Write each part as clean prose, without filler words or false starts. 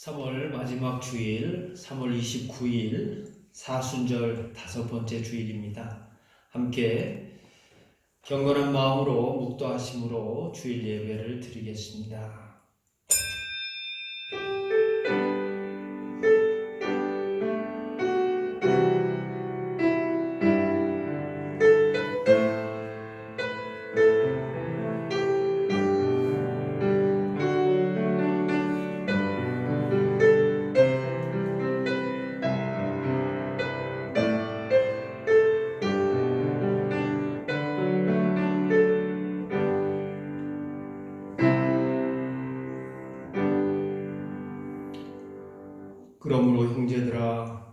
3월 마지막 주일, 3월 29일 사순절 5번째 주일입니다. 함께 경건한 마음으로 묵도하심으로 주일 예배를 드리겠습니다. 그러므로 형제들아,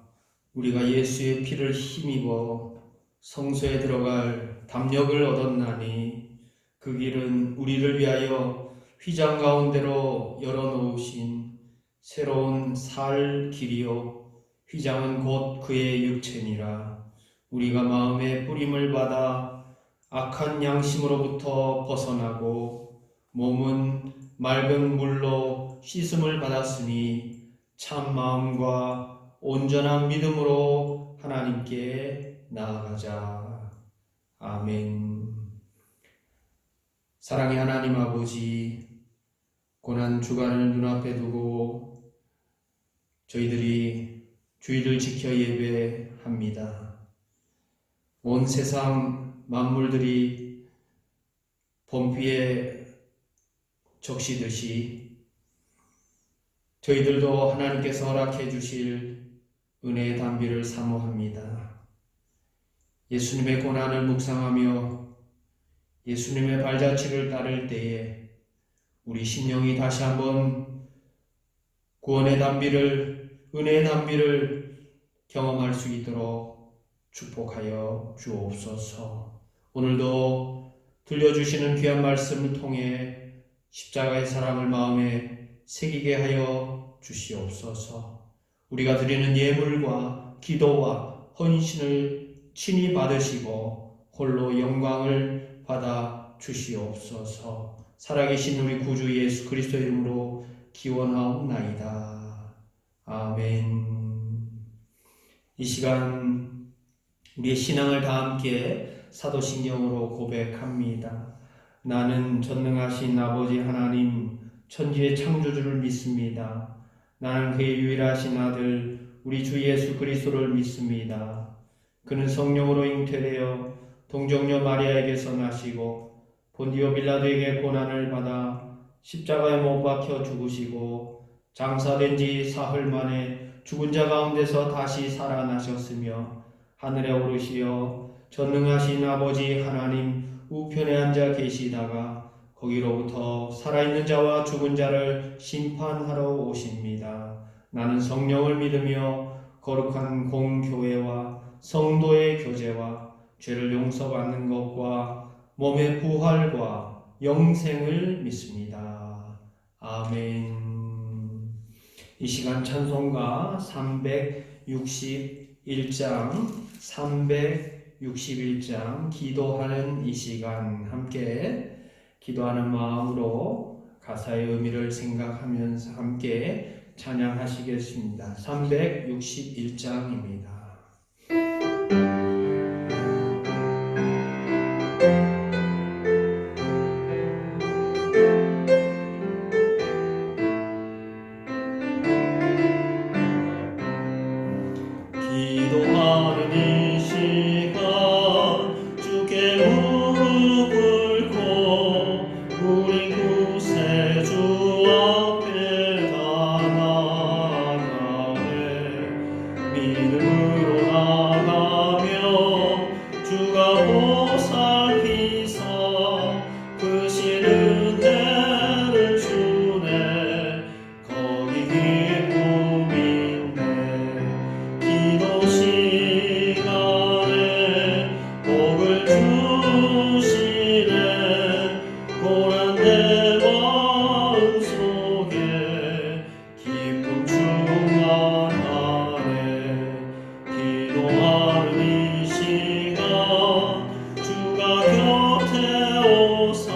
우리가 예수의 피를 힘입어 성소에 들어갈 담력을 얻었나니 그 길은 우리를 위하여 휘장 가운데로 열어놓으신 새로운 살 길이요 휘장은 곧 그의 육체니라. 우리가 마음의 뿌림을 받아 악한 양심으로부터 벗어나고 몸은 맑은 물로 씻음을 받았으니 참 마음과 온전한 믿음으로 하나님께 나아가자. 아멘. 사랑의 하나님 아버지, 고난 주간을 눈앞에 두고 저희들이 주일을 지켜 예배합니다. 온 세상 만물들이 봄비에 적시듯이 저희들도 하나님께서 허락해 주실 은혜의 단비를 사모합니다. 예수님의 고난을 묵상하며 예수님의 발자취를 따를 때에 우리 심령이 다시 한번 구원의 단비를, 은혜의 단비를 경험할 수 있도록 축복하여 주옵소서. 오늘도 들려주시는 귀한 말씀을 통해 십자가의 사랑을 마음에 새기게 하여 주시옵소서. 우리가 드리는 예물과 기도와 헌신을 친히 받으시고 홀로 영광을 받아 주시옵소서. 살아계신 우리 구주 예수 그리스도 이름으로 기원하옵나이다. 아멘. 이 시간 우리의 신앙을 다 함께 사도신경으로 고백합니다. 나는 전능하신 아버지 하나님 천지의 창조주를 믿습니다. 나는 그의 유일하신 아들 우리 주 예수 그리스도를 믿습니다. 그는 성령으로 잉태되어 동정녀 마리아에게서 나시고 본디오 빌라도에게 고난을 받아 십자가에 못 박혀 죽으시고 장사된 지 사흘 만에 죽은 자 가운데서 다시 살아나셨으며 하늘에 오르시어 전능하신 아버지 하나님 우편에 앉아 계시다가 거기로부터 살아있는 자와 죽은 자를 심판하러 오십니다. 나는 성령을 믿으며 거룩한 공교회와 성도의 교제와 죄를 용서받는 것과 몸의 부활과 영생을 믿습니다. 아멘. 이 시간 찬송가 361장 기도하는 이 시간 함께 기도하는 마음으로 가사의 의미를 생각하면서 함께 찬양하시겠습니다. 361장입니다. 기도하는 이 시간 주께 무릎 꿇고 우리 구세주 앞에 다 나아가네. 믿음으로 나가며 주가 보살피사 크신 은혜를 주네. 거기 기쁨인데 기도 시간에 복을 주시네. 고난 내 마음 속에 기쁨 충만하네. 기도하는 이 시간 주가 곁에 오사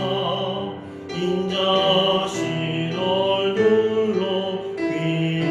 인자신 얼굴로 귀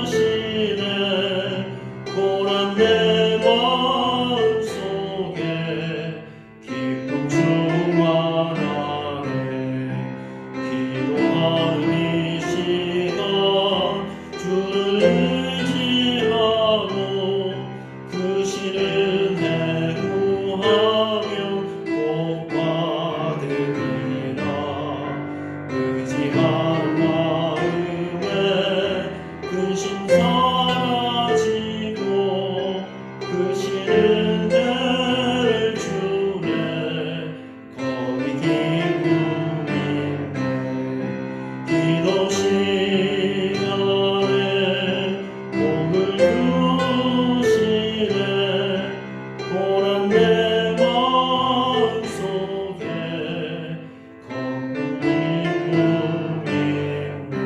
주시네 고난 내 마음속에 기쁨 충만하네 기도하는 이 시간 주를 의지하고 그 시는 내 구하며 복 받으리라 의지하는 마음에 근심 사라지고 그 시는 내를 주네 거기 기쁨이 있네 기도 시간에 복을 주시네 고난 내 마음속에 거룩 기쁨이 있네.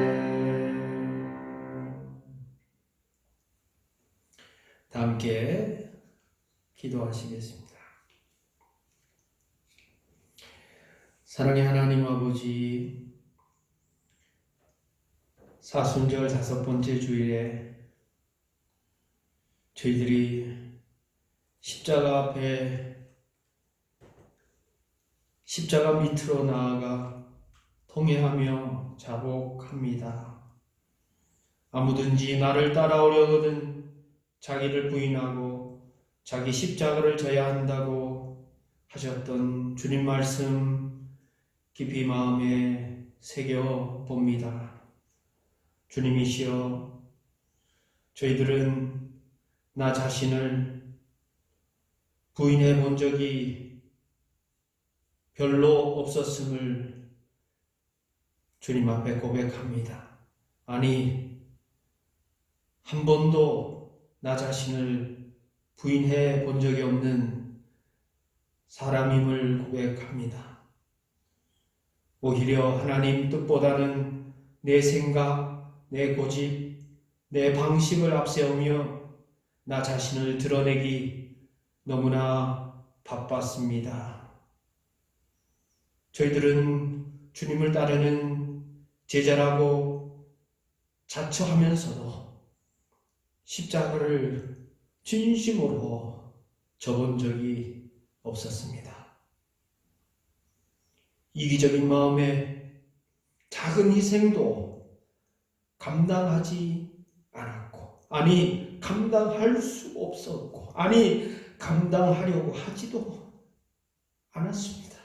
다 함께 기도하시겠습니다. 사랑의 하나님 아버지, 사순절 5번째 주일에 저희들이 십자가 앞에 십자가 밑으로 나아가 통회하며 자복합니다. 아무든지 나를 따라오려거든 자기를 부인하고 자기 십자가를 져야 한다고 하셨던 주님 말씀 깊이 마음에 새겨 봅니다. 주님이시여, 저희들은 나 자신을 부인해 본 적이 별로 없었음을 주님 앞에 고백합니다. 아니, 한 번도 나 자신을 부인해 본 적이 없는 사람임을 고백합니다. 오히려 하나님 뜻보다는 내 생각, 내 고집, 내 방식을 앞세우며 나 자신을 드러내기 너무나 바빴습니다. 저희들은 주님을 따르는 제자라고 자처하면서도 십자가를 진심으로 져본 적이 없었습니다. 이기적인 마음에 작은 희생도 감당하지 않았고, 아니 감당할 수 없었고, 아니 감당하려고 하지도 않았습니다.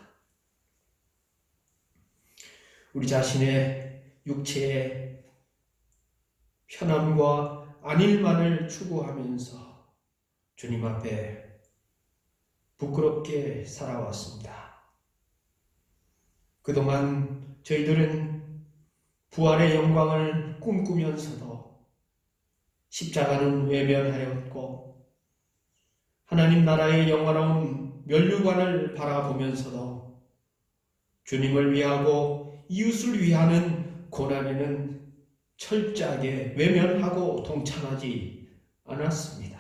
우리 자신의 육체의 편함과 안일만을 추구하면서 주님 앞에 부끄럽게 살아왔습니다. 그동안 저희들은 부활의 영광을 꿈꾸면서도 십자가는 외면하였고, 하나님 나라의 영원한 면류관을 바라보면서도 주님을 위하고 이웃을 위하는 고난에는 철저하게 외면하고 동참하지 않았습니다.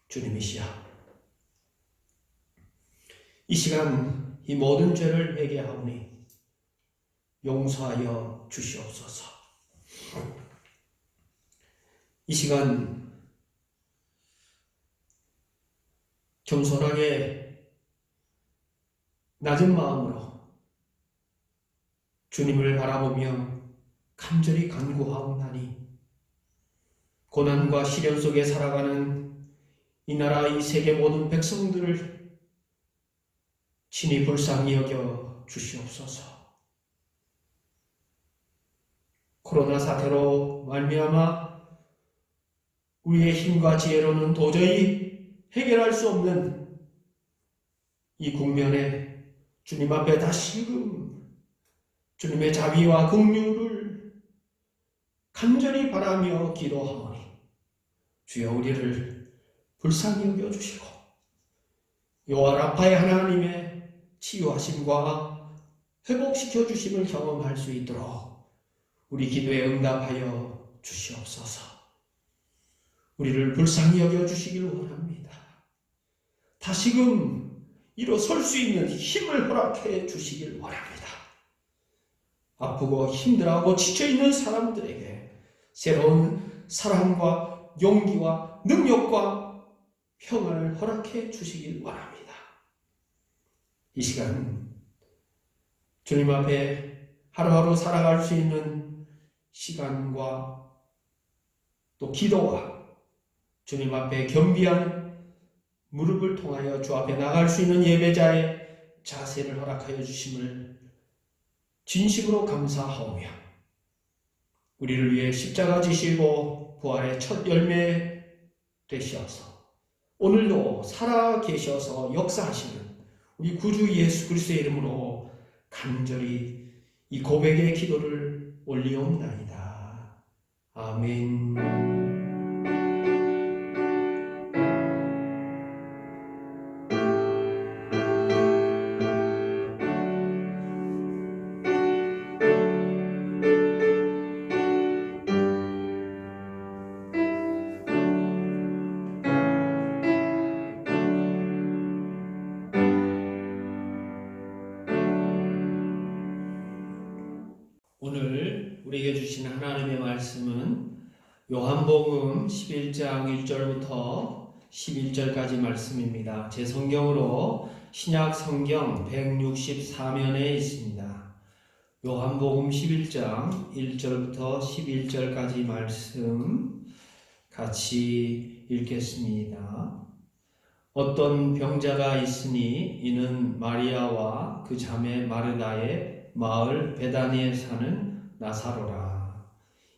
주님이시여, 이 시간 이 모든 죄를 회개하오니 용서하여 주시옵소서. 이 시간 겸손하게 낮은 마음으로 주님을 바라보며 간절히 간구하옵나니, 고난과 시련 속에 살아가는 이 나라 이 세계 모든 백성들을 친히 불쌍히 여겨 주시옵소서. 코로나 사태로 말미암아 우리의 힘과 지혜로는 도저히 해결할 수 없는 이 국면에 주님 앞에 다시금 주님의 자비와 긍휼을 간절히 바라며 기도하오니, 주여 우리를 불쌍히 여겨주시고 여호와 라파의 하나님의 치유하심과 회복시켜 주심을 경험할 수 있도록 우리 기도에 응답하여 주시옵소서. 우리를 불쌍히 여겨주시길 원합니다. 다시금 일어설 수 있는 힘을 허락해 주시길 원합니다. 아프고 힘들어하고 지쳐있는 사람들에게 새로운 사랑과 용기와 능력과 평안을 허락해 주시길 원합니다. 이 시간 주님 앞에 하루하루 살아갈 수 있는 시간과 또 기도와 주님 앞에 겸비한 무릎을 통하여 주 앞에 나갈 수 있는 예배자의 자세를 허락하여 주심을 진심으로 감사하오며 우리를 위해 십자가 지시고 부활의 첫 열매 되셔서 오늘도 살아 계셔서 역사하시는 우리 구주 예수 그리스도의 이름으로 간절히 이 고백의 기도를 올리옵나이다. 아멘. 오늘 우리에게 주신 하나님의 말씀은 요한복음 11장 1절부터 11절까지 말씀입니다. 제 성경으로 신약 성경 164면에 있습니다. 요한복음 11장 1절부터 11절까지 말씀 같이 읽겠습니다. 어떤 병자가 있으니 이는 마리아와 그 자매 마르다의 마을 베다니에 사는 나사로라.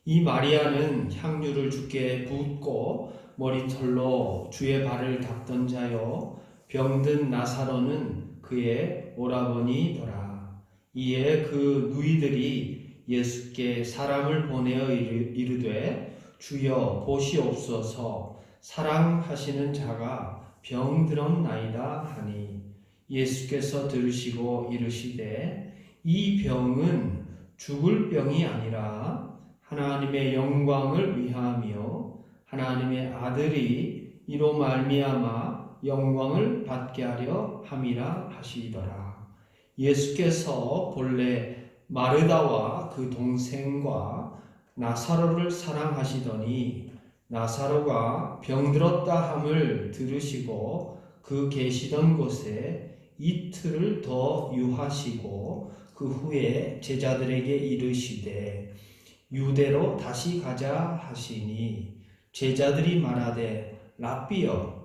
이 마리아는 향유를 주께 붓고 머리털로 주의 발을 닦던 자요 병든 나사로는 그의 오라버니더라. 이에 그 누이들이 예수께 사람을 보내어 이르되 주여 보시옵소서 사랑하시는 자가 병들었나이다 하니 예수께서 들으시고 이르시되 이 병은 죽을 병이 아니라 하나님의 영광을 위하며 하나님의 아들이 이로 말미암아 영광을 받게 하려 함이라 하시더라. 예수께서 본래 마르다와 그 동생과 나사로를 사랑하시더니 나사로가 병들었다 함을 들으시고 그 계시던 곳에 이틀을 더 유하시고 그 후에 제자들에게 이르시되 유대로 다시 가자 하시니 제자들이 말하되 랍비여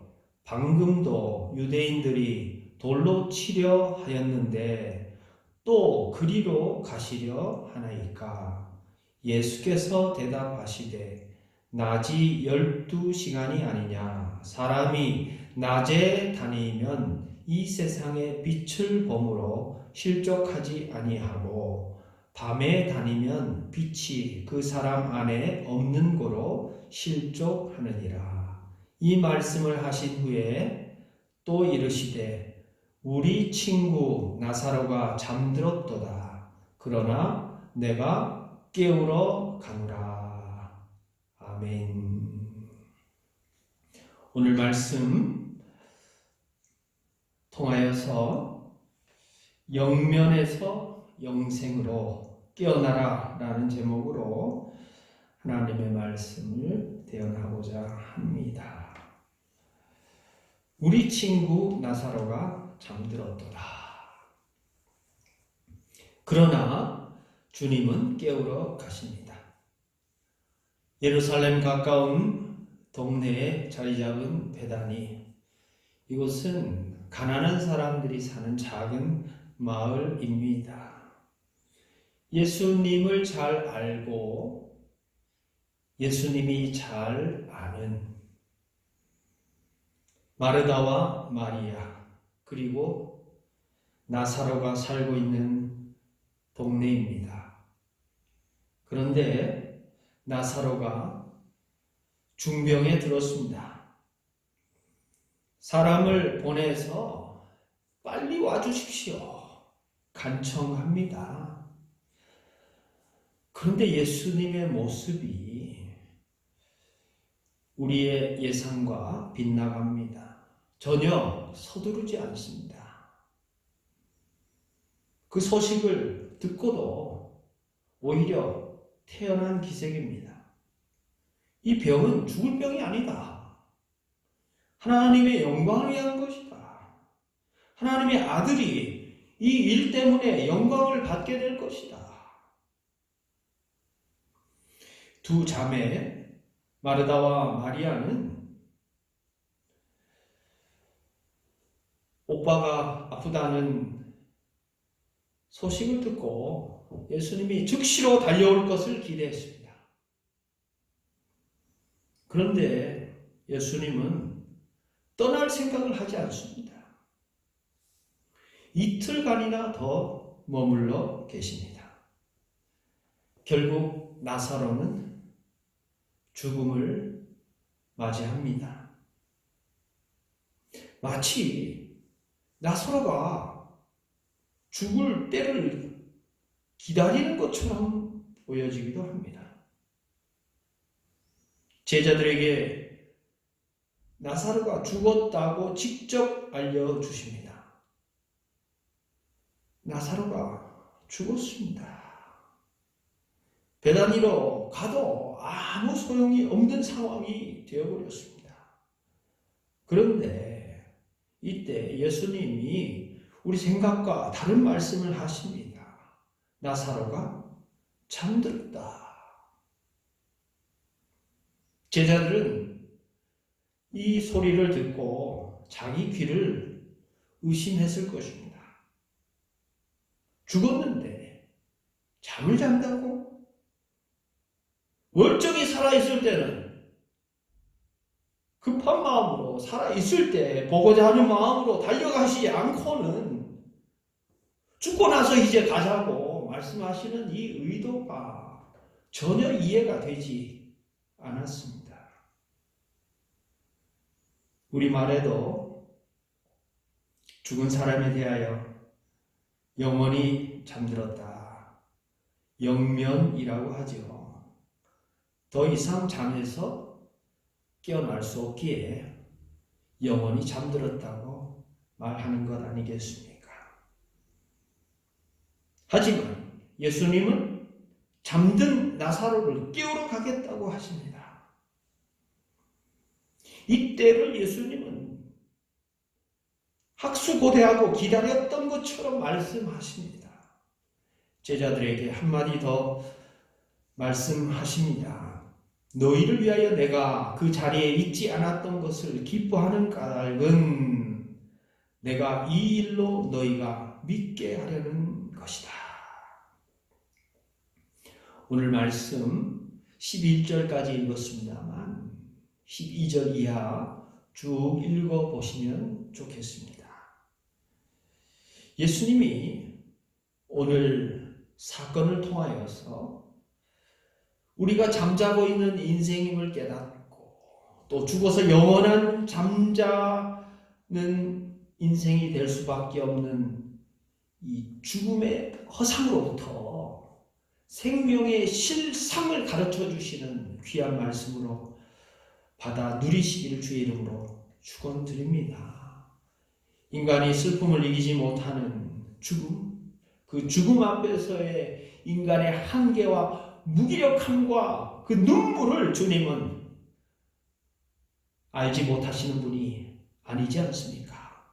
방금도 유대인들이 돌로 치려 하였는데 또 그리로 가시려 하나이까. 예수께서 대답하시되 낮이 12시간이 아니냐. 사람이 낮에 다니면 이 세상의 빛을 범으로 실족하지 아니하고 밤에 다니면 빛이 그 사람 안에 없는 고로 실족하느니라. 이 말씀을 하신 후에 또 이르시되 우리 친구 나사로가 잠들었도다. 그러나 내가 깨우러 가노라. 아멘. 오늘 말씀 통하여서 영면에서 영생으로 깨어나라 라는 제목으로 하나님의 말씀을 대언하고자 합니다. 우리 친구 나사로가 잠들었더라. 그러나 주님은 깨우러 가십니다. 예루살렘 가까운 동네에 자리 잡은 베다니, 이곳은 가난한 사람들이 사는 작은 마을입니다. 예수님을 잘 알고 예수님이 잘 아는 마르다와 마리아 그리고 나사로가 살고 있는 동네입니다. 그런데 나사로가 중병에 들었습니다. 사람을 보내서 빨리 와주십시오. 간청합니다. 그런데 예수님의 모습이 우리의 예상과 빗나갑니다. 전혀 서두르지 않습니다. 그 소식을 듣고도 오히려 태연한 기색입니다. 이 병은 죽을 병이 아니다. 하나님의 영광을 위한 것이다. 하나님의 아들이 이 일 때문에 영광을 받게 될 것이다. 두 자매 마르다와 마리아는 오빠가 아프다는 소식을 듣고 예수님이 즉시로 달려올 것을 기대했습니다. 그런데 예수님은 떠날 생각을 하지 않습니다. 이틀간이나 더 머물러 계십니다. 결국 나사로는 죽음을 맞이합니다. 마치 나사로가 죽을 때를 기다리는 것처럼 보여지기도 합니다. 제자들에게 나사로가 죽었다고 직접 알려주십니다. 나사로가 죽었습니다. 베다니로 가도 아무 소용이 없는 상황이 되어버렸습니다. 그런데 이때 예수님이 우리 생각과 다른 말씀을 하십니다. 나사로가 잠들었다. 제자들은 이 소리를 듣고 자기 귀를 의심했을 것입니다. 죽었는데 잠을 잔다고? 멀쩡히 살아있을 때는 급한 마음으로 살아있을 때 보고자 하는 마음으로 달려가시지 않고는 죽고 나서 이제 가자고 말씀하시는 이 의도가 전혀 이해가 되지 않았습니다. 우리말에도 죽은 사람에 대하여 영원히 잠들었다. 영면이라고 하죠. 더 이상 잠에서 깨어날 수 없기에 영원히 잠들었다고 말하는 것 아니겠습니까? 하지만 예수님은 잠든 나사로를 깨우러 가겠다고 하십니다. 이때를 예수님은 학수고대하고 기다렸던 것처럼 말씀하십니다. 제자들에게 한마디 더 말씀하십니다. 너희를 위하여 내가 그 자리에 있지 않았던 것을 기뻐하는 까닭은 내가 이 일로 너희가 믿게 하려는 것이다. 오늘 말씀 11절까지 읽었습니다만 12절 이하 쭉 읽어보시면 좋겠습니다. 예수님이 오늘 사건을 통하여서 우리가 잠자고 있는 인생임을 깨닫고 또 죽어서 영원한 잠자는 인생이 될 수밖에 없는 이 죽음의 허상으로부터 생명의 실상을 가르쳐 주시는 귀한 말씀으로 받아 누리시기를 주의 이름으로 축원드립니다. 인간이 슬픔을 이기지 못하는 죽음, 그 죽음 앞에서의 인간의 한계와 무기력함과 그 눈물을 주님은 알지 못하시는 분이 아니지 않습니까?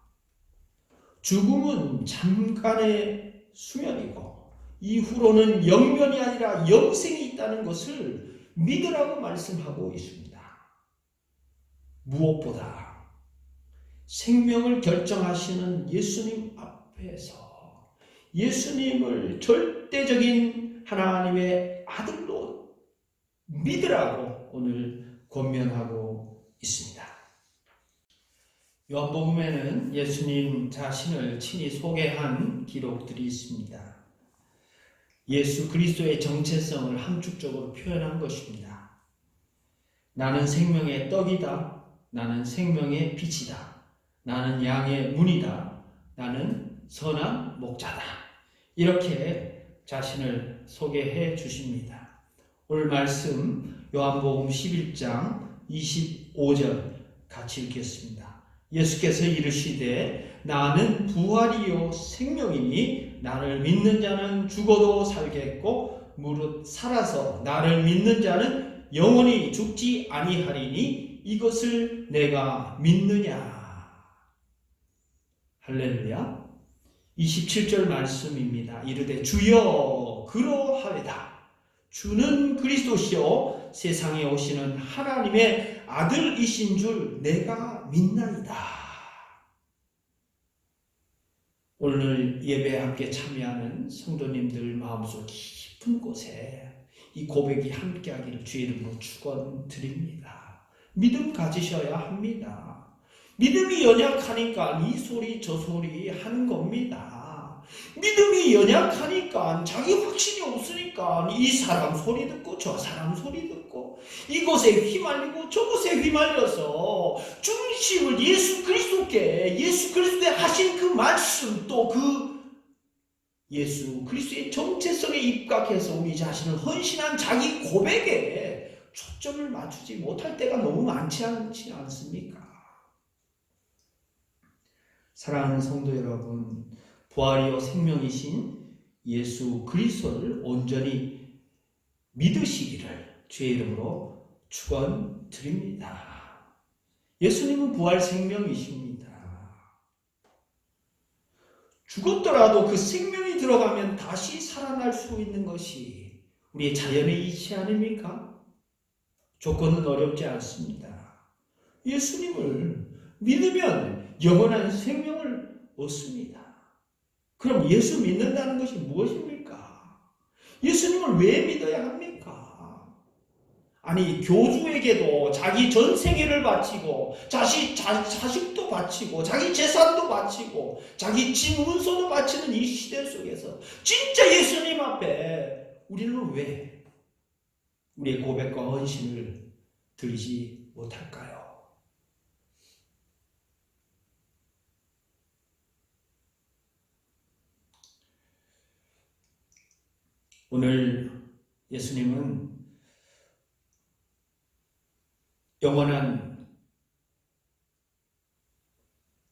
죽음은 잠깐의 수면이고 이후로는 영면이 아니라 영생이 있다는 것을 믿으라고 말씀하고 있습니다. 무엇보다 생명을 결정하시는 예수님 앞에서 예수님을 절대적인 하나님의 아들로 믿으라고 오늘 권면하고 있습니다. 요한복음에는 예수님 자신을 친히 소개한 기록들이 있습니다. 예수 그리스도의 정체성을 함축적으로 표현한 것입니다. 나는 생명의 떡이다. 나는 생명의 빛이다. 나는 양의 문이다. 나는 선한 목자다. 이렇게 자신을 소개해 주십니다. 오늘 말씀 요한복음 11장 25절 같이 읽겠습니다. 예수께서 이르시되 나는 부활이요 생명이니 나를 믿는 자는 죽어도 살겠고 무릇 살아서 나를 믿는 자는 영원히 죽지 아니하리니 이것을 내가 믿느냐. 할렐루야. 27절 말씀입니다. 이르되 주여 그러하외다. 주는 그리스도시요 세상에 오시는 하나님의 아들이신 줄 내가 믿나이다. 오늘 예배에 함께 참여하는 성도님들 마음속 깊은 곳에 이 고백이 함께하기를 주의 이름으로 축원드립니다. 믿음 가지셔야 합니다. 믿음이 연약하니까 이 소리 저 소리 하는 겁니다. 믿음이 연약하니까 자기 확신이 없으니까 이 사람 소리 듣고 저 사람 소리 듣고 이곳에 휘말리고 저곳에 휘말려서 중심을 예수 그리스도께 하신 그 말씀 또 그 예수 그리스도의 정체성에 입각해서 우리 자신을 헌신한 자기 고백에 초점을 맞추지 못할 때가 너무 많지 않습니까? 사랑하는 성도 여러분, 부활이요 생명이신 예수 그리스도를 온전히 믿으시기를 주의 이름으로 축원드립니다. 예수님은 부활 생명이십니다. 죽었더라도 그 생명이 들어가면 다시 살아날 수 있는 것이 우리의 자연의 이치 아닙니까? 조건은 어렵지 않습니다. 예수님을 믿으면 영원한 생명을 얻습니다. 그럼 예수 믿는다는 것이 무엇입니까? 예수님을 왜 믿어야 합니까? 아니 교주에게도 자기 전 세계를 바치고 자식도 바치고 자기 재산도 바치고 자기 집 문서도 바치는 이 시대 속에서 진짜 예수님 앞에 우리는 왜 우리의 고백과 헌신을 드리지 못할까요? 오늘 예수님은 영원한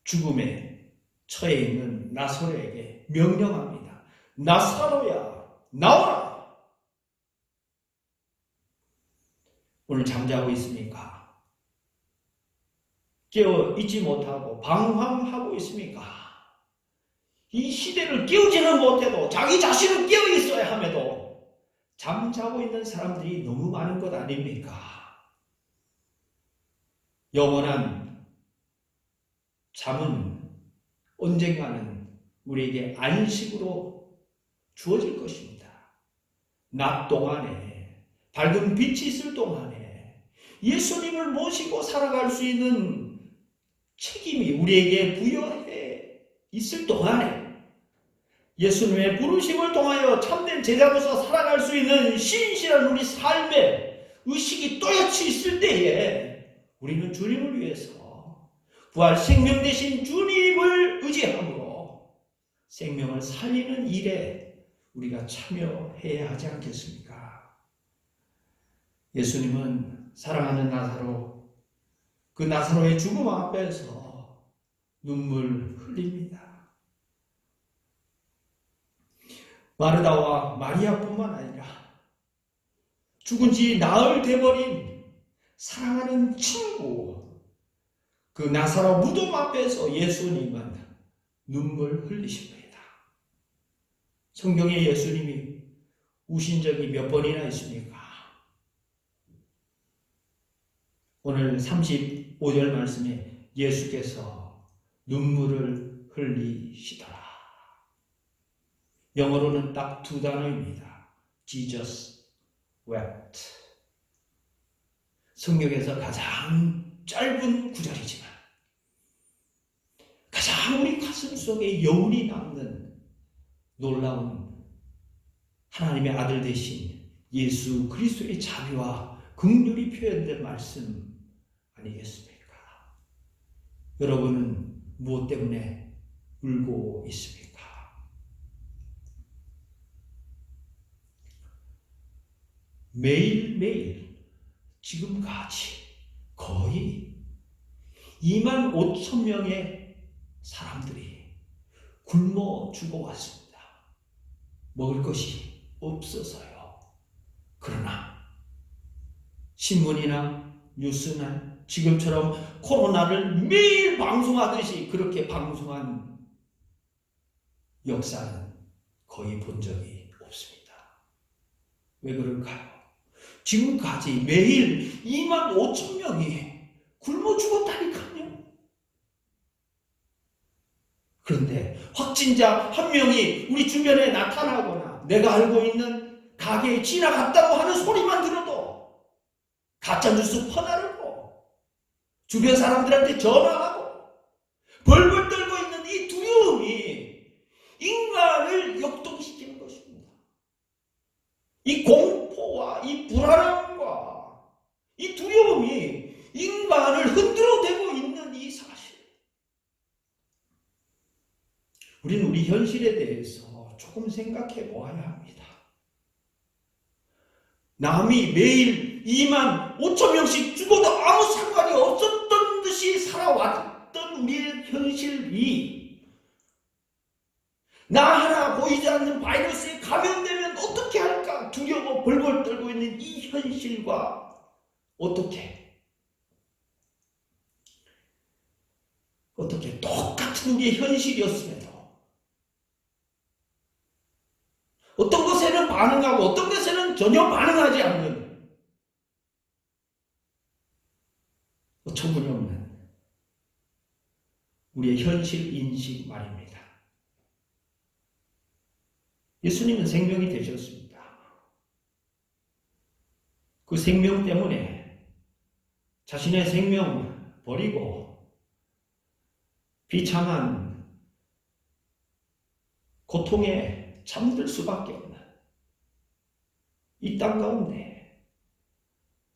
죽음에 처해 있는 나사로에게 명령합니다. 나사로야 나오라. 오늘 잠자고 있습니까? 깨어 있지 못하고 방황하고 있습니까? 이 시대를 깨우지는 못해도 자기 자신은 깨어 있어야 함에도 잠자고 있는 사람들이 너무 많은 것 아닙니까? 영원한 잠은 언젠가는 우리에게 안식으로 주어질 것입니다. 낮 동안에 밝은 빛이 있을 동안에 예수님을 모시고 살아갈 수 있는 책임이 우리에게 부여해 있을 동안에 예수님의 부르심을 통하여 참된 제자로서 살아갈 수 있는 신실한 우리 삶의 의식이 또렷이 있을 때에 우리는 주님을 위해서 부활 생명 되신 주님을 의지함으로 생명을 살리는 일에 우리가 참여해야 하지 않겠습니까? 예수님은 사랑하는 나사로, 그 나사로의 죽음 앞에서 눈물 흘립니다. 마르다와 마리아뿐만 아니라 죽은 지 나흘 돼버린 사랑하는 친구, 그 나사로 무덤 앞에서 예수님은 눈물 흘리십니다. 성경에 예수님이 우신 적이 몇 번이나 있습니까? 오늘 35절 말씀에 예수께서 눈물을 흘리시더라. 영어로는 딱 두 단어입니다. Jesus wept. 성경에서 가장 짧은 구절이지만 가장 우리 가슴 속에 여운이 남는 놀라운 하나님의 아들 되신 예수 그리스도의 자비와 긍휼이 표현된 말씀 아니겠습니까? 여러분은 무엇 때문에 울고 있습니까? 매일매일 지금까지 거의 25,000명의 사람들이 굶어 죽어왔습니다. 먹을 것이 없어서요. 그러나 신문이나 뉴스나 지금처럼 코로나를 매일 방송하듯이 그렇게 방송한 역사는 거의 본 적이 없습니다. 왜 그럴까요? 지금까지 매일 2만 5천 명이 굶어 죽었다니까요. 그런데 확진자 한 명이 우리 주변에 나타나거나 내가 알고 있는 가게에 지나갔다고 하는 소리만 들어도 가짜뉴스 퍼나르고 주변 사람들한테 전화하고 벌벌 떨고 있는 이 두려움이 인간을 역동시키는 것입니다. 이 공포와 이 불안함과 이 두려움이 인간을 흔들어대고 있는 이 사실. 우리는 우리 현실에 대해서 조금 생각해 보아야 합니다. 남이 매일 2만 5천 명씩 죽어도 아무 상관이 없었던 듯이 살아왔던 우리의 현실이 나 하나 보이지 않는 바이러스에 감염되면 어떻게 할까 두려워 벌벌 떨고 있는 이 현실과 어떻게 똑같은 우리의 현실이었음에도 어떤 것에는 반응하고 어떤 것에는 전혀 반응하지 않는 어처구니없는 우리의 현실 인식 말입니다. 예수님은 생명이 되셨습니다. 그 생명 때문에 자신의 생명 버리고 비참한 고통에 잠들 수밖에 없는 이 땅 가운데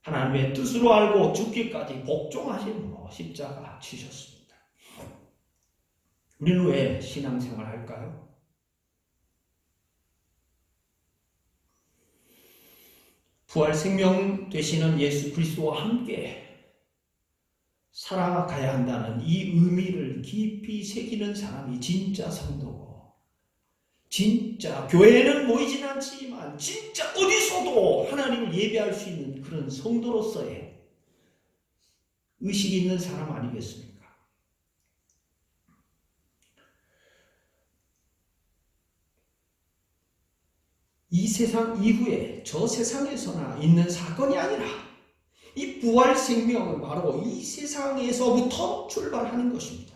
하나님의 뜻으로 알고 죽기까지 복종하시는 십자가 치셨습니다. 우리는 왜 신앙생활 할까요? 부활 생명 되시는 예수 그리스도와 함께 살아가야 한다는 이 의미를 깊이 새기는 사람이 진짜 성도고, 진짜 교회에는 모이진 않지만 진짜 어디서도 하나님을 예배할 수 있는 그런 성도로서의 의식이 있는 사람 아니겠습니까? 이 세상 이후에 저 세상에서나 있는 사건이 아니라 이 부활 생명은 바로 이 세상에서부터 출발하는 것입니다.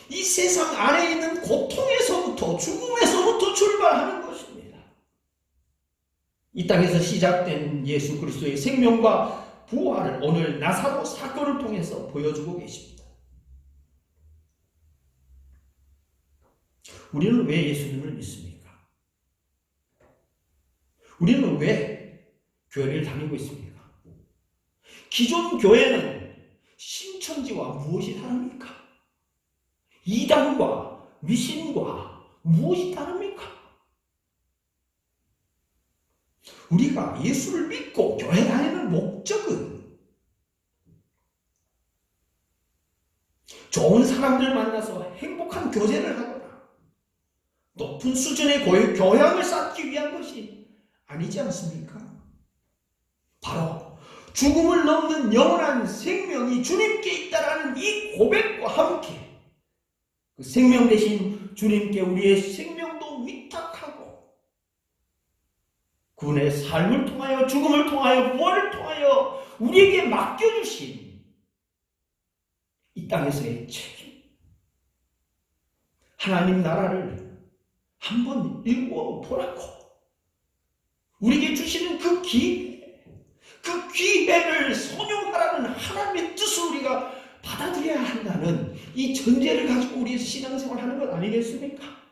이 세상 안에 있는 고통에서부터, 죽음에서부터 출발하는 것입니다. 이 땅에서 시작된 예수 그리스도의 생명과 부활을 오늘 나사로 사건을 통해서 보여주고 계십니다. 우리는 왜 예수님을 믿습니까? 우리는 왜 교회를 다니고 있습니까? 기존 교회는 신천지와 무엇이 다릅니까? 이단과 미신과 무엇이 다릅니까? 우리가 예수를 믿고 교회 다니는 목적은 좋은 사람들 만나서 행복한 교제를 하거나 높은 수준의 교양을 쌓기 위한 것이 아니지 않습니까? 바로 죽음을 넘는 영원한 생명이 주님께 있다라는 이 고백과 함께 그 생명 대신 주님께 우리의 생명도 위탁하고 그분의 삶을 통하여 죽음을 통하여 부활을 통하여 우리에게 맡겨주신 이 땅에서의 책임, 하나님 나라를 한번 읽고 보라고 우리에게 주시는 그 기회를 선용하라는 하나님의 뜻을 우리가 받아들여야 한다는 이 전제를 가지고 우리의 신앙생활을 하는 것 아니겠습니까?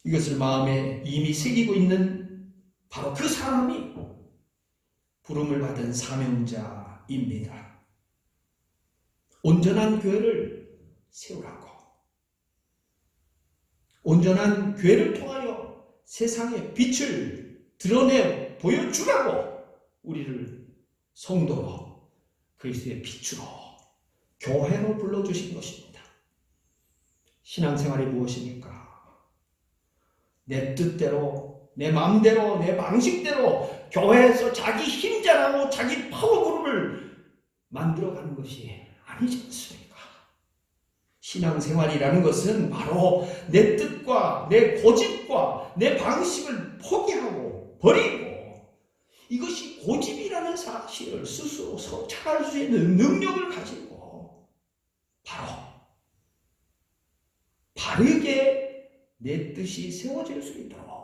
이것을 마음에 이미 새기고 있는 바로 그 사람이 부름을 받은 사명자입니다. 온전한 교회를 세우라고, 온전한 교회를 통하여 세상의 빛을 드러내 보여주라고 우리를 성도로 그리스도의 빛으로 교회로 불러주신 것입니다. 신앙생활이 무엇입니까? 내 뜻대로 내 마음대로, 내 방식대로 교회에서 자기 힘자랑하고 자기 파워그룹을 만들어가는 것이 아니지 않습니까? 신앙생활이라는 것은 바로 내 뜻과 내 고집과 내 방식을 포기하고 버리고 이것이 고집이라는 사실을 스스로 성찰할 수 있는 능력을 가지고 바로 바르게 내 뜻이 세워질 수 있도록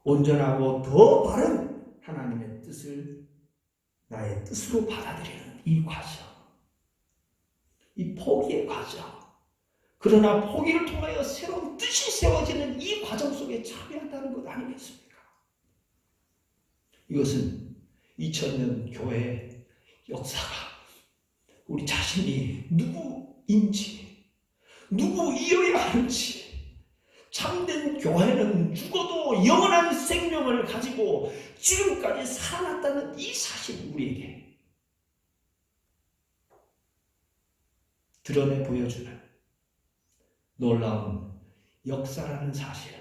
온전하고 더 바른 하나님의 뜻을 나의 뜻으로 받아들이는 이 과정, 이 포기의 과정, 그러나 포기를 통하여 새로운 뜻이 세워지는 이 과정 속에 참여한다는 것 아니겠습니까? 이것은 2000년 교회의 역사가 우리 자신이 누구인지, 누구이어야 하는지, 참된 교회는 죽어도 영원한 생명을 가지고 지금까지 살아났다는 이 사실을 우리에게 드러내 보여주는 놀라운 역사라는 사실,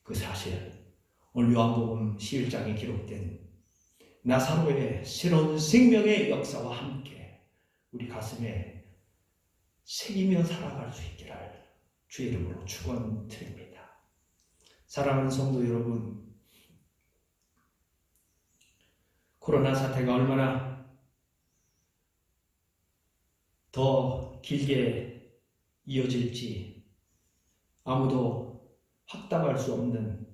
그 사실, 오늘 요한복음 11장에 기록된 나사로의 새로운 생명의 역사와 함께 우리 가슴에 새기며 살아갈 수 있기를 주의 이름으로 축원드립니다. 사랑하는 성도 여러분, 코로나 사태가 얼마나 더 길게 이어질지 아무도 확답할 수 없는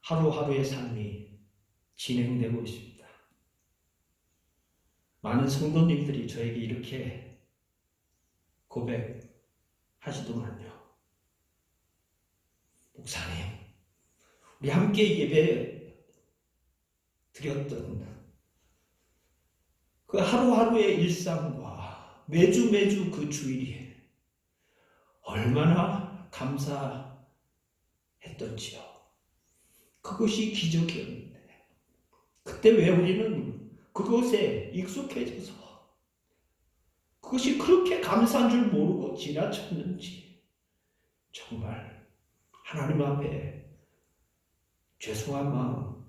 하루하루의 삶이 진행되고 있습니다. 많은 성도님들이 저에게 이렇게 고백하시더만요. 목사님, 우리 함께 예배 드렸던 그 하루하루의 일상과 매주 그 주일이 얼마나 감사했던지요. 그것이 기적이었는데 그때 왜 우리는 그것에 익숙해져서 그것이 그렇게 감사한 줄 모르고 지나쳤는지 정말 하나님 앞에 죄송한 마음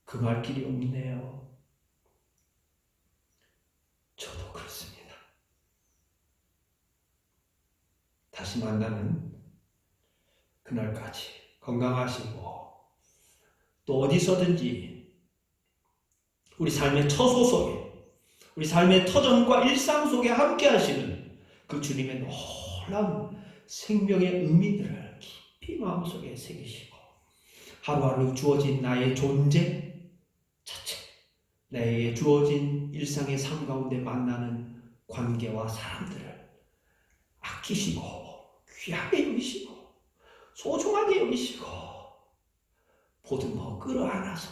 금할 길이 없네요. 저도 그렇습니다. 다시 만나는 그날까지 건강하시고 또 어디서든지 우리 삶의 처소 속에, 우리 삶의 터전과 일상 속에 함께 하시는 그 주님의 놀라운 생명의 의미들을 깊이 마음속에 새기시고 하루하루 주어진 나의 존재 자체, 나에게 주어진 일상의 삶 가운데 만나는 관계와 사람들을 아끼시고 귀하게 여기시고 소중하게 여기시고 보듬어 끌어안아서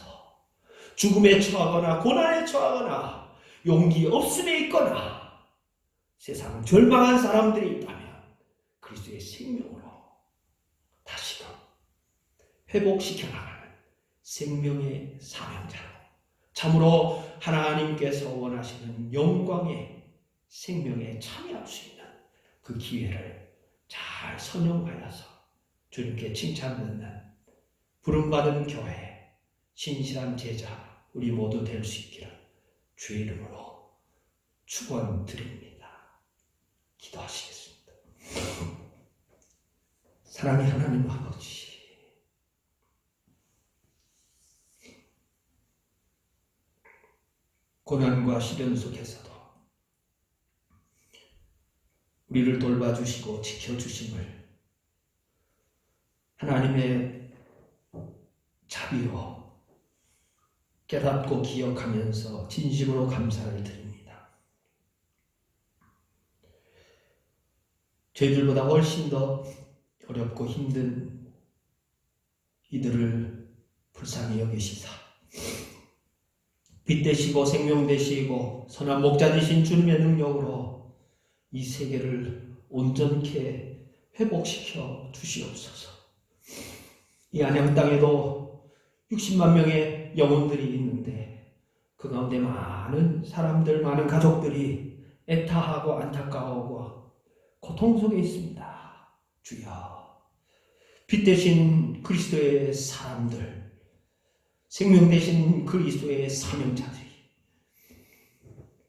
죽음에 처하거나 고난에 처하거나 용기 없음에 있거나 세상 절망한 사람들이 있다면 그리스도의 생명으로 다시금 회복시켜 나가는 생명의 사명자로 참으로 하나님께서 원하시는 영광의 생명에 참여할 수 있는 그 기회를 잘 선용하여서 주님께 칭찬 듣는 부름받은 교회, 신실한 제자 우리 모두 될 수 있기를 주의 이름으로 축원드립니다. 기도하시겠습니다. 사랑의 하나님 아버지, 고난과 시련 속에서도 우리를 돌봐주시고 지켜주심을 하나님의 자비로 깨닫고 기억하면서 진심으로 감사를 드립니다. 저희들보다 훨씬 더 어렵고 힘든 이들을 불쌍히 여기시사 빛 되시고 생명 되시고 선한 목자 되신 주님의 능력으로 이 세계를 온전케 회복시켜 주시옵소서. 이 안양 땅에도 60만 명의 영혼들이 있는데 그 가운데 많은 사람들, 많은 가족들이 애타하고 안타까워하고 고통 속에 있습니다. 주여, 빛 대신 그리스도의 사람들, 생명 되신 그리스도의 사명자들이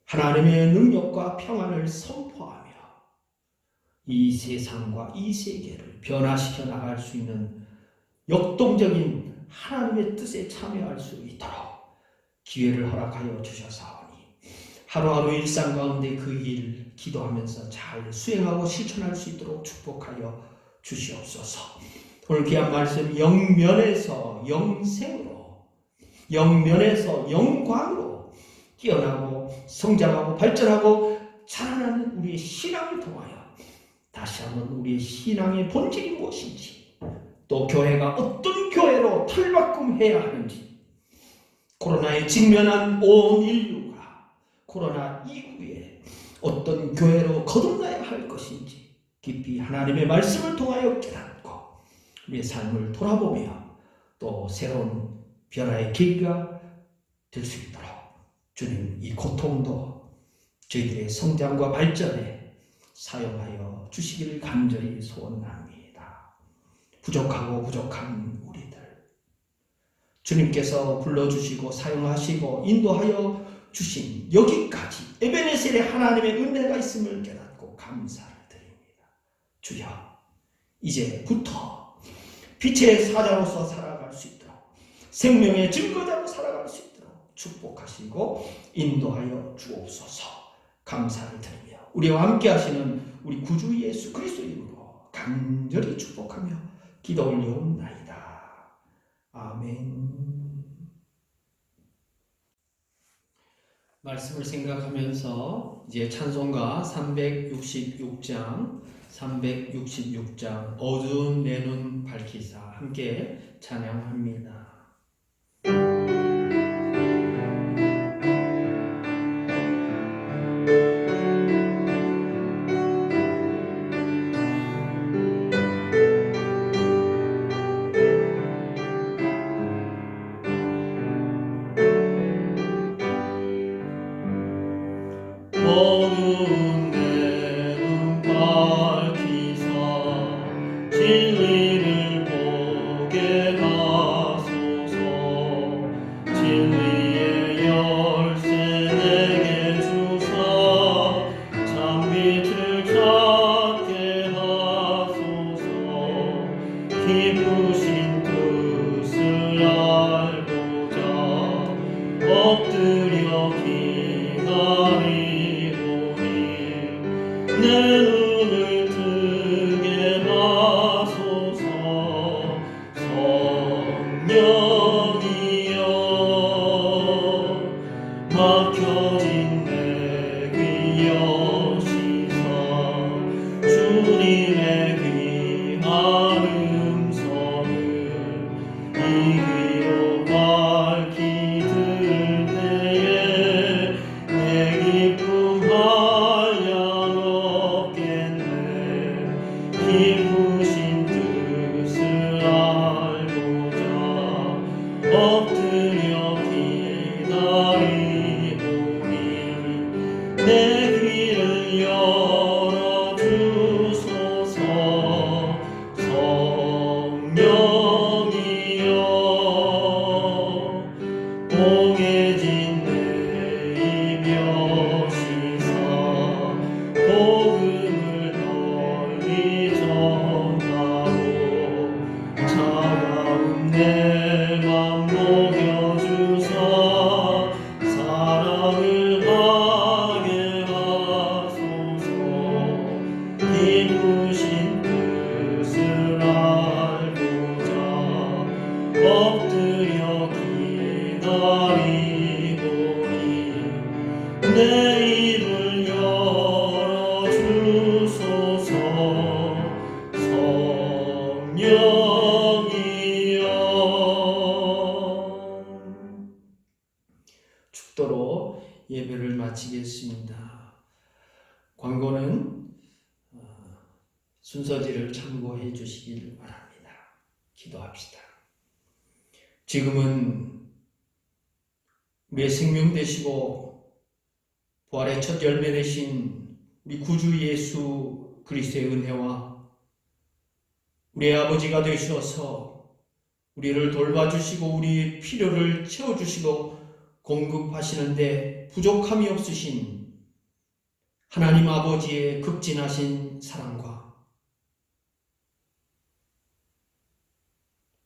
하나님의 능력과 평안을 선포하며 이 세상과 이 세계를 변화시켜 나갈 수 있는 역동적인 하나님의 뜻에 참여할 수 있도록 기회를 허락하여 주셔사오니 하루하루 일상 가운데 그 일 기도하면서 잘 수행하고 실천할 수 있도록 축복하여 주시옵소서. 오늘 귀한 말씀 영면에서 영생으로, 영면에서 영광으로 깨어나고 성장하고 발전하고 자라나는 우리의 신앙을 통하여 다시 한번 우리의 신앙의 본질이 무엇인지, 또 교회가 어떤 교회로 탈바꿈해야 하는지, 코로나에 직면한 온 인류가 코로나 이후에 어떤 교회로 거듭나야 할 것인지 깊이 하나님의 말씀을 통하여 깨닫고 우리의 삶을 돌아보며 또 새로운 변화의 계기가 될 수 있도록 주님 이 고통도 저희들의 성장과 발전에 사용하여 주시기를 간절히 소원합니다. 부족하고 부족한 우리들 주님께서 불러주시고 사용하시고 인도하여 주신 여기까지 에베네셀의 하나님의 은혜가 있음을 깨닫고 감사를 드립니다. 주여, 이제부터 빛의 사자로서 살아갈 수 있도록, 생명의 증거자로 살아갈 수 있도록 축복하시고 인도하여 주옵소서. 감사를 드리며 우리와 함께 하시는 우리 구주 예수 그리스도 이름으로 간절히 축복하며 기도 올려옵나이다. 아멘. 말씀을 생각하면서 이제 찬송가 366장 어두운 내 눈 밝히사 함께 찬양합니다. 어두운 내 눈 밝히사 진리를 보게 하소서. 진리의 열쇠 내게 주사 참빛을 찾게 하소서. 기쁘신 뜻을 알고자 엎드려 내 눈을 뜨게 하소서. 성령이여 막혀진 내 귀 여시사 주님의 귀한 음성을 이 귀로 밝히 들을 때에 내 기쁨 기쁘신 뜻을 알고자 엎드려 기다리오니 내 귀를 열어주소서. 성령이여 봉해진 내 입 여시사 복음을 전하고 차가운 내 맘 녹여주사 사랑을 하게 하소서. 기쁘신 뜻을 알고자 엎드려 기다리오니 내 입을 열어주소서. 성령이여. 축도로 예배를 마치겠습니다. 광고는 순서지를 참고해 주시길 바랍니다. 기도합시다. 지금은 우리의 생명 되시고 부활의 첫 열매 되신 우리 구주 예수 그리스도의 은혜와 우리의 아버지가 되셔서 우리를 돌봐주시고 우리 필요를 채워주시고 공급하시는데 부족함이 없으신 하나님 아버지의 극진하신 사랑과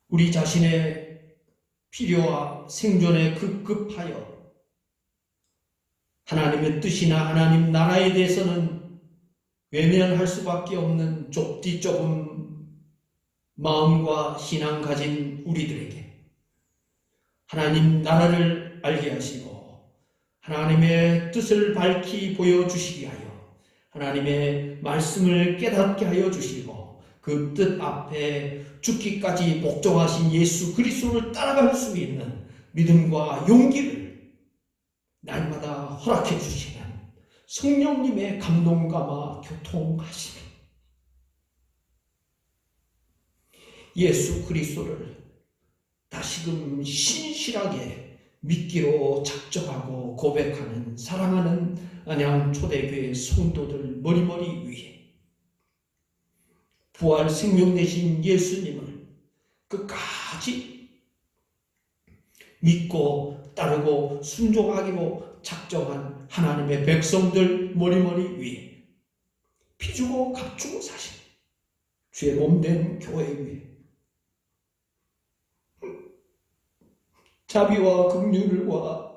우리 자신의 필요와 생존에 급급하여 하나님의 뜻이나 하나님 나라에 대해서는 외면할 수밖에 없는 좁디 좁은 마음과 신앙 가진 우리들에게 하나님 나라를 알게 하시고 하나님의 뜻을 밝히 보여주시게 하여 하나님의 말씀을 깨닫게 하여 주시고 그 뜻 앞에 죽기까지 복종하신 예수 그리스도를 따라갈 수 있는 믿음과 용기를 날마다 허락해 주시는 성령님의 감동감화 교통하시는 예수 그리스도를 다시금 신실하게 믿기로 작정하고 고백하는 사랑하는 안양 초대교회 성도들 머리머리 위에 부활 생명 되신 예수님을 끝까지 믿고 따르고 순종하기로 작정한 하나님의 백성들 머리머리 위에 피주고 값주고 사신 주의 몸된 교회 위에 자비와 긍휼과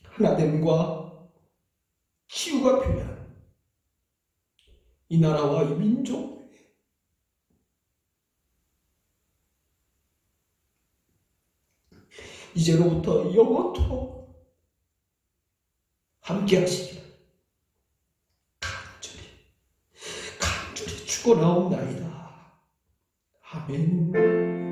하나됨과 치유가 필요한 이 나라와 이 민족 이제로부터 영원토록 함께 하시기를 간절히 축원하옵나이다. 아멘.